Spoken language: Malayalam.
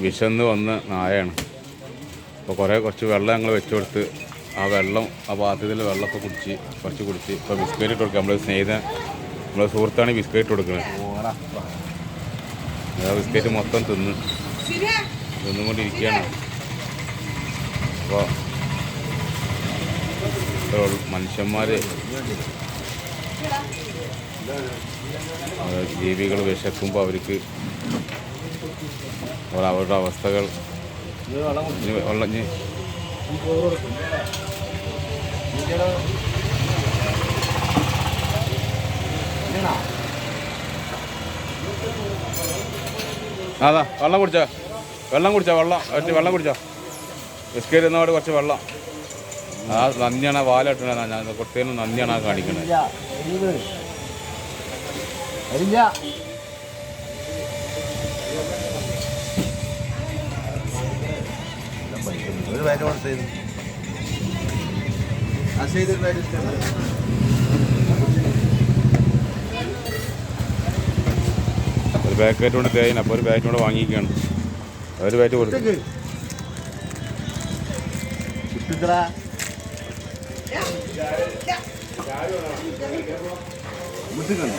വിശന്ന് വന്ന നായയാണ്. അപ്പോൾ കുറച്ച് വെള്ളം ഞങ്ങൾ വെച്ച് കൊടുത്ത് ആ വെള്ളം ആ പാത്രത്തിൽ വെള്ളമൊക്കെ കുറച്ച് കുടിച്ച് ഇപ്പോൾ ബിസ്ക്കറ്റ് ഇട്ട് കൊടുക്കുക. നമ്മളെ സുഹൃത്താണ് ബിസ്ക്കറ്റ് കൊടുക്കുന്നത്. ആ ബിസ്ക്കറ്റ് മൊത്തം തിന്നുകൊണ്ടിരിക്കുകയാണ്. അപ്പോൾ മനുഷ്യന്മാർ ജീവികൾ വിശക്കുമ്പോൾ അവർക്ക് അവരുടെ അവസ്ഥകൾ അതാ വെള്ളം കുടിച്ചോ വെള്ളം കുടിച്ചോ ബിസ്ക്കറ്റ് എന്നോട് കുറച്ച് വെള്ളം. ആ നന്ദിയാണ് വാലിട്ടണ ഞാൻ കുട്ടീന് നന്ദിയാണ് ആ കാണിക്കുന്നത്. ഒരു പാക്കറ്റ് കൊണ്ട് തേയിന. അപ്പോൾ ഒരു പാക്കറ്റ് കൊണ്ട് വാങ്ങിക്കുകയാണ്. ഒരു പാക്കറ്റ് കൊടുത്തു. മുട്ടുകണ്ടോ